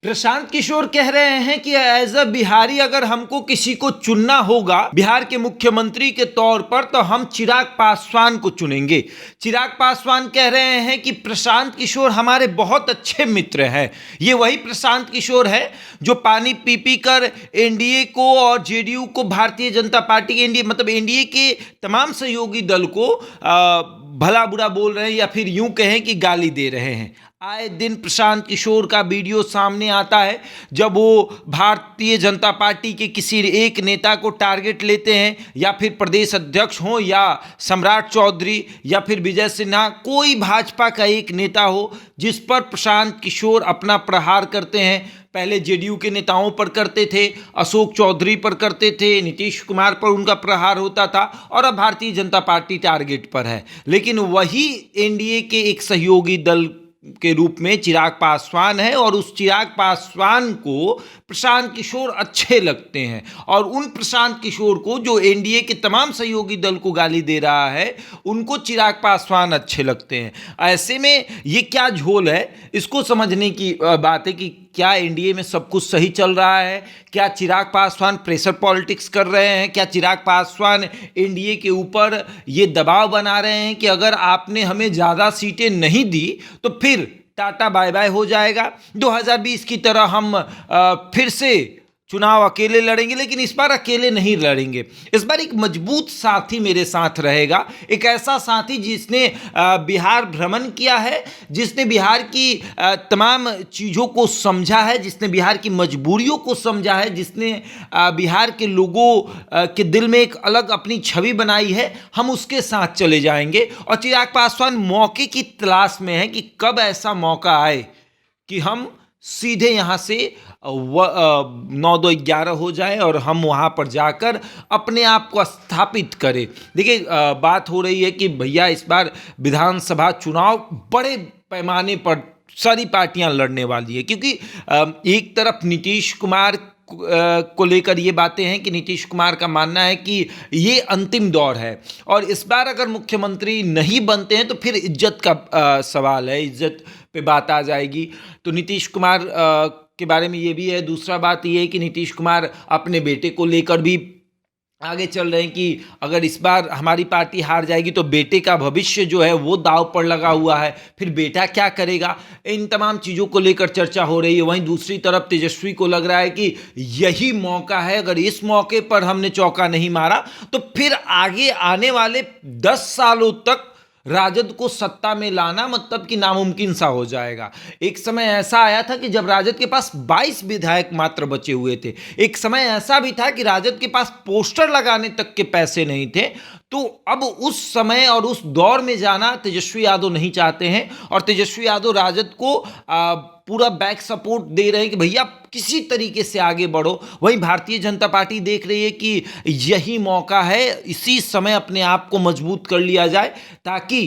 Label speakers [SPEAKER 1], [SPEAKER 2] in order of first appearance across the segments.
[SPEAKER 1] प्रशांत किशोर कह रहे हैं कि एज अ बिहारी अगर हमको किसी को चुनना होगा बिहार के मुख्यमंत्री के तौर पर तो हम चिराग पासवान को चुनेंगे। चिराग पासवान कह रहे हैं कि प्रशांत किशोर हमारे बहुत अच्छे मित्र हैं। ये वही प्रशांत किशोर है जो पानी पी पी कर एनडीए को और जेडीयू को, भारतीय जनता पार्टी के एनडीए के तमाम सहयोगी दल को भला बुरा बोल रहे हैं या फिर यूं कहें कि गाली दे रहे हैं। आए दिन प्रशांत किशोर का वीडियो सामने आता है जब वो भारतीय जनता पार्टी के किसी एक नेता को टारगेट लेते हैं, या फिर प्रदेश अध्यक्ष हो या सम्राट चौधरी या फिर विजय सिन्हा, कोई भाजपा का एक नेता हो जिस पर प्रशांत किशोर अपना प्रहार करते हैं। पहले जेडीयू के नेताओं पर करते थे, अशोक चौधरी पर करते थे, नीतीश कुमार पर उनका प्रहार होता था, और अब भारतीय जनता पार्टी टारगेट पर है। लेकिन वही एनडीए के एक सहयोगी दल के रूप में चिराग पासवान है और उस चिराग पासवान को प्रशांत किशोर अच्छे लगते हैं, और उन प्रशांत किशोर को जो एनडीए के तमाम सहयोगी दल को गाली दे रहा है उनको चिराग पासवान अच्छे लगते हैं। ऐसे में ये क्या झोल है, इसको समझने की बात है कि क्या एनडीए में सब कुछ सही चल रहा है, क्या चिराग पासवान प्रेशर पॉलिटिक्स कर रहे हैं, क्या चिराग पासवान एनडीए के ऊपर ये दबाव बना रहे हैं कि अगर आपने हमें ज़्यादा सीटें नहीं दी तो फिर टाटा बाय बाय हो जाएगा, 2020 की तरह हम फिर से चुनाव अकेले लड़ेंगे। लेकिन इस बार अकेले नहीं लड़ेंगे, इस बार एक मजबूत साथी मेरे साथ रहेगा, एक ऐसा साथी जिसने बिहार भ्रमण किया है, जिसने बिहार की तमाम चीज़ों को समझा है, जिसने बिहार की मजबूरियों को समझा है, जिसने बिहार के लोगों के दिल में एक अलग अपनी छवि बनाई है। हम उसके साथ चले जाएंगे और चिराग पासवान मौके की तलाश में है कि कब ऐसा मौका आए कि हम सीधे यहाँ से 9-2-11 हो जाए और हम वहाँ पर जाकर अपने आप को स्थापित करें। देखिए, बात हो रही है कि भैया इस बार विधानसभा चुनाव बड़े पैमाने पर सारी पार्टियां लड़ने वाली है, क्योंकि एक तरफ नीतीश कुमार को लेकर ये बातें हैं कि नीतीश कुमार का मानना है कि ये अंतिम दौर है और इस बार अगर मुख्यमंत्री नहीं बनते हैं तो फिर इज्जत का सवाल है, इज्जत पे बात आ जाएगी। तो नीतीश कुमार के बारे में ये भी है। दूसरा बात ये है कि नीतीश कुमार अपने बेटे को लेकर भी आगे चल रहे हैं कि अगर इस बार हमारी पार्टी हार जाएगी तो बेटे का भविष्य जो है वो दांव पर लगा हुआ है, फिर बेटा क्या करेगा, इन तमाम चीज़ों को लेकर चर्चा हो रही है। वहीं दूसरी तरफ तेजस्वी को लग रहा है कि यही मौका है, अगर इस मौके पर हमने चौका नहीं मारा तो फिर आगे आने वाले 10 सालों तक राजद को सत्ता में लाना मतलब कि नामुमकिन सा हो जाएगा। एक समय ऐसा आया था कि जब राजद के पास 22 विधायक मात्र बचे हुए थे। एक समय ऐसा भी था कि राजद के पास पोस्टर लगाने तक के पैसे नहीं थे। तो अब उस समय और उस दौर में जाना तेजस्वी यादव नहीं चाहते हैं और तेजस्वी यादव राजद को पूरा बैक सपोर्ट दे रहे हैं कि भैया किसी तरीके से आगे बढ़ो। वहीं भारतीय जनता पार्टी देख रही है कि यही मौका है, इसी समय अपने आप को मजबूत कर लिया जाए ताकि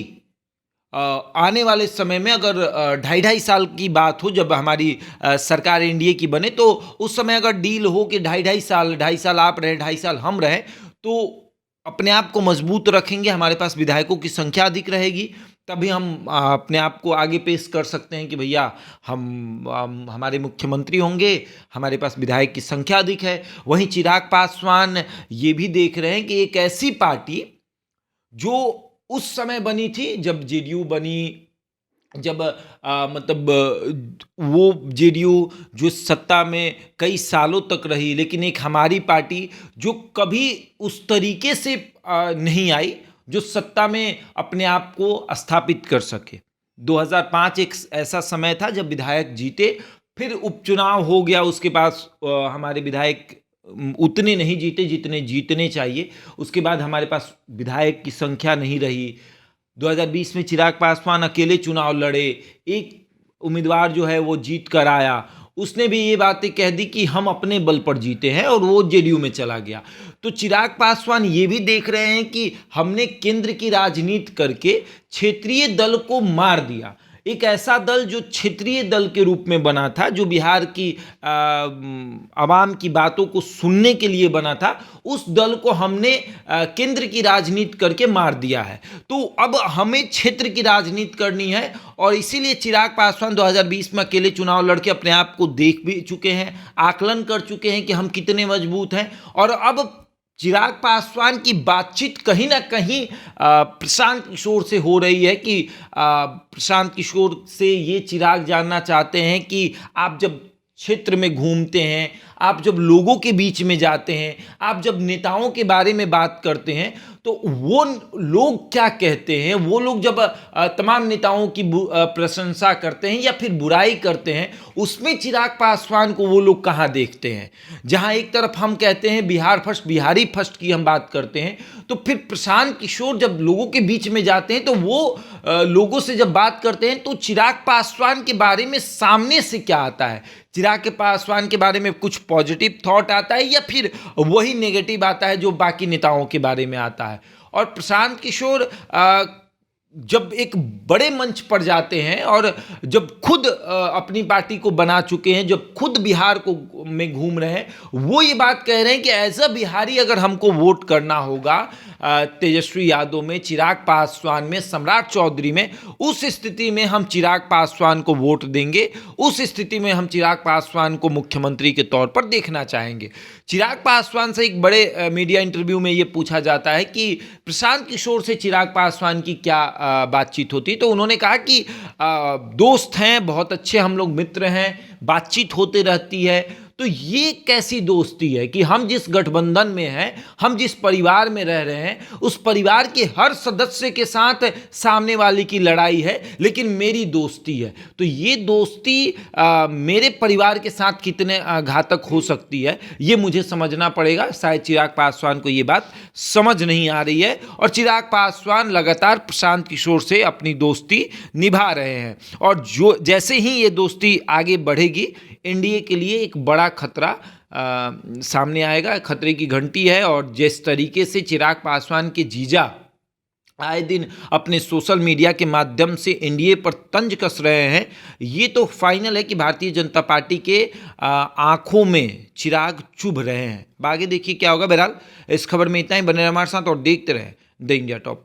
[SPEAKER 1] आने वाले समय में अगर 2.5 साल की बात हो जब हमारी सरकार एनडीए की बने तो उस समय अगर डील हो कि 2.5 साल आप रहें 2.5 साल हम रहें तो अपने आप को मजबूत रखेंगे, हमारे पास विधायकों की संख्या अधिक रहेगी, तभी हम अपने आप को आगे पेश कर सकते हैं कि भैया हम हमारे मुख्यमंत्री होंगे, हमारे पास विधायक की संख्या अधिक है। वहीं चिराग पासवान ये भी देख रहे हैं कि एक ऐसी पार्टी जो उस समय बनी थी जब जेडीयू बनी, जब वो जेडीयू जो सत्ता में कई सालों तक रही, लेकिन एक हमारी पार्टी जो कभी उस तरीके से नहीं आई जो सत्ता में अपने आप को स्थापित कर सके। 2005 एक ऐसा समय था जब विधायक जीते, फिर उपचुनाव हो गया, उसके पास हमारे विधायक उतने नहीं जीते जितने जीतने चाहिए, उसके बाद हमारे पास विधायक की संख्या नहीं रही। 2020 में चिराग पासवान अकेले चुनाव लड़े, एक उम्मीदवार जो है वो जीत कर आया, उसने भी ये बातें कह दी कि हम अपने बल पर जीते हैं और वो जेडीयू में चला गया। तो चिराग पासवान ये भी देख रहे हैं कि हमने केंद्र की राजनीति करके क्षेत्रीय दल को मार दिया। एक ऐसा दल जो क्षेत्रीय दल के रूप में बना था, जो बिहार की आवाम की बातों को सुनने के लिए बना था, उस दल को हमने केंद्र की राजनीति करके मार दिया है। तो अब हमें क्षेत्र की राजनीति करनी है और इसीलिए चिराग पासवान 2020 में अकेले चुनाव लड़के अपने आप को देख भी चुके हैं, आकलन कर चुके हैं कि हम कितने मजबूत हैं। और अब चिराग पासवान की बातचीत कहीं ना कहीं प्रशांत किशोर से हो रही है कि प्रशांत किशोर से ये चिराग जानना चाहते हैं कि आप जब क्षेत्र में घूमते हैं, आप जब लोगों के बीच में जाते हैं, आप जब नेताओं के बारे में बात करते हैं, तो वो लोग क्या कहते हैं। वो लोग जब तमाम नेताओं की प्रशंसा करते हैं या फिर बुराई करते हैं, उसमें चिराग पासवान को वो लोग कहाँ देखते हैं। जहाँ एक तरफ हम कहते हैं बिहार फर्स्ट, बिहारी फर्स्ट की हम बात करते हैं, तो फिर प्रशांत किशोर जब लोगों के बीच में जाते हैं तो वो लोगों से जब बात करते हैं तो चिराग पासवान के बारे में सामने से क्या आता है। चिराग के पासवान के बारे में कुछ पॉजिटिव थॉट आता है या फिर वही नेगेटिव आता है जो बाकी नेताओं के बारे में आता है। और प्रशांत किशोर जब एक बड़े मंच पर जाते हैं और जब खुद अपनी पार्टी को बना चुके हैं, जब खुद बिहार को में घूम रहे हैं, वो ये बात कह रहे हैं कि एज अ बिहारी अगर हमको वोट करना होगा तेजस्वी यादव में, चिराग पासवान में, सम्राट चौधरी में, उस स्थिति में हम चिराग पासवान को वोट देंगे, उस स्थिति में हम चिराग पासवान को मुख्यमंत्री के तौर पर देखना चाहेंगे। चिराग पासवान से एक बड़े मीडिया इंटरव्यू में ये पूछा जाता है कि प्रशांत किशोर से चिराग पासवान की क्या बातचीत होती, तो उन्होंने कहा कि दोस्त हैं, बहुत अच्छे हम लोग मित्र हैं, बातचीत होते रहती है। तो ये कैसी दोस्ती है कि हम जिस गठबंधन में हैं, हम जिस परिवार में रह रहे हैं, उस परिवार के हर सदस्य के साथ सामने वाले की लड़ाई है, लेकिन मेरी दोस्ती है। तो ये दोस्ती मेरे परिवार के साथ कितने घातक हो सकती है, ये मुझे समझना पड़ेगा। शायद चिराग पासवान को ये बात समझ नहीं आ रही है और चिराग पासवान लगातार प्रशांत किशोर से अपनी दोस्ती निभा रहे हैं। और जो जैसे ही ये दोस्ती आगे बढ़ेगी, एनडीए के लिए एक बड़ा खतरा सामने आएगा, खतरे की घंटी है। और जिस तरीके से चिराग पासवान के जीजा आए दिन अपने सोशल मीडिया के माध्यम से एनडीए पर तंज कस रहे हैं, ये तो फाइनल है कि भारतीय जनता पार्टी के आंखों में चिराग चुभ रहे हैं। आगे देखिए क्या होगा। बहरहाल इस खबर में इतना ही, बने रहे हमारे साथ और देखते रहे द इंडिया टॉप।